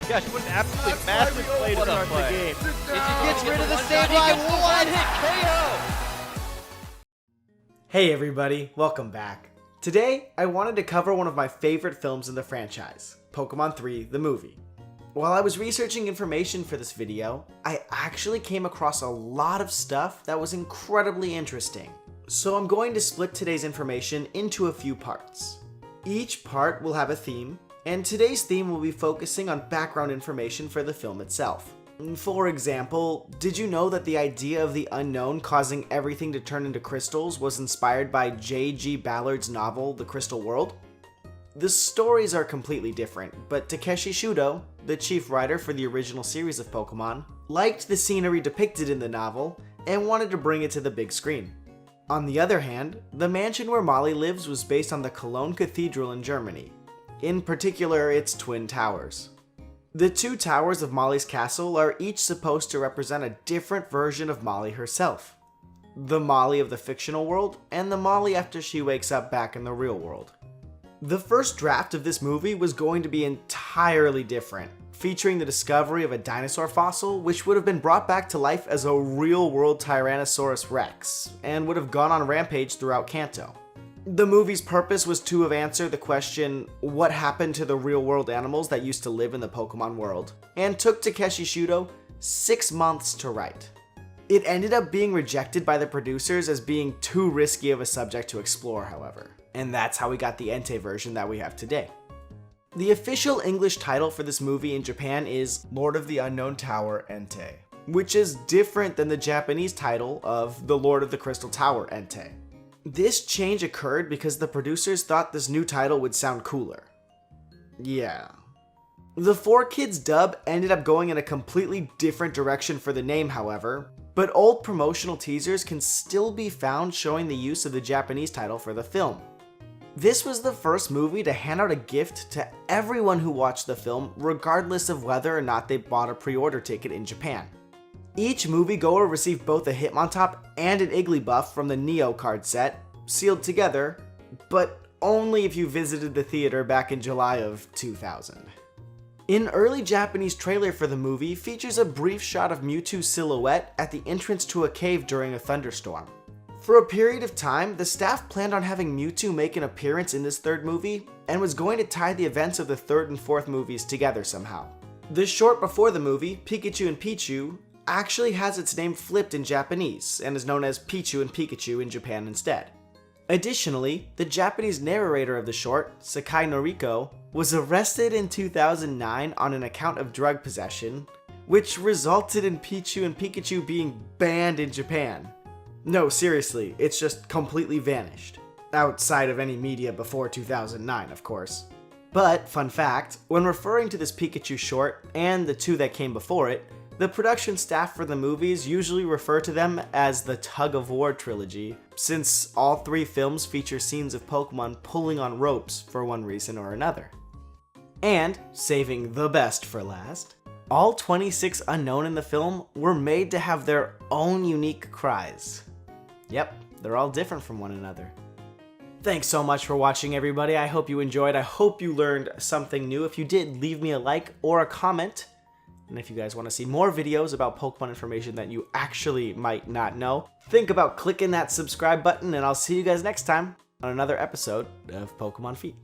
Yeah, she put an absolutely massive play to start the game. She gets rid of the save line. One hit KO. Hey everybody, welcome back. Today, I wanted to cover one of my favorite films in the franchise, Pokemon 3, the movie. While I was researching information for this video, I actually came across a lot of stuff that was incredibly interesting. So I'm going to split today's information into a few parts. Each part will have a theme, and today's theme will be focusing on background information for the film itself. For example, did you know that the idea of the Unown causing everything to turn into crystals was inspired by J.G. Ballard's novel, The Crystal World? The stories are completely different, but Takeshi Shudo, the chief writer for the original series of Pokemon, liked the scenery depicted in the novel and wanted to bring it to the big screen. On the other hand, the mansion where Molly lives was based on the Cologne Cathedral in Germany, in particular its twin towers. The two towers of Molly's castle are each supposed to represent a different version of Molly herself. The Molly of the fictional world, and the Molly after she wakes up back in the real world. The first draft of this movie was going to be entirely different, featuring the discovery of a dinosaur fossil which would have been brought back to life as a real-world Tyrannosaurus Rex, and would have gone on rampage throughout Kanto. The movie's purpose was to have answered the question, what happened to the real-world animals that used to live in the Pokemon world, and took Takeshi Shudo 6 months to write. It ended up being rejected by the producers as being too risky of a subject to explore, however, and that's how we got the Entei version that we have today. The official English title for this movie in Japan is Lord of the Unknown Tower Entei, which is different than the Japanese title of The Lord of the Crystal Tower Entei. This change occurred because the producers thought this new title would sound cooler. Yeah. The 4Kids dub ended up going in a completely different direction for the name, however, but old promotional teasers can still be found showing the use of the Japanese title for the film. This was the first movie to hand out a gift to everyone who watched the film, regardless of whether or not they bought a pre-order ticket in Japan. Each moviegoer received both a Hitmontop and an Igglybuff from the Neo card set, sealed together, but only if you visited the theater back in July of 2000. An early Japanese trailer for the movie features a brief shot of Mewtwo's silhouette at the entrance to a cave during a thunderstorm. For a period of time, the staff planned on having Mewtwo make an appearance in this third movie, and was going to tie the events of the third and fourth movies together somehow. The short before the movie, Pikachu and Pichu, actually has its name flipped in Japanese, and is known as Pichu and Pikachu in Japan instead. Additionally, the Japanese narrator of the short, Sakai Noriko, was arrested in 2009 on an account of drug possession, which resulted in Pichu and Pikachu being banned in Japan. No, seriously, it's just completely vanished. Outside of any media before 2009, of course. But, fun fact, when referring to this Pikachu short, and the two that came before it, the production staff for the movies usually refer to them as the Tug of War trilogy, since all three films feature scenes of Pokemon pulling on ropes for one reason or another. And, saving the best for last, all 26 Unown in the film were made to have their own unique cries. Yep, they're all different from one another. Thanks so much for watching, everybody. I hope you enjoyed. I hope you learned something new. If you did, leave me a like or a comment. And if you guys want to see more videos about Pokemon information that you actually might not know, think about clicking that subscribe button, and I'll see you guys next time on another episode of Pokemon Feet.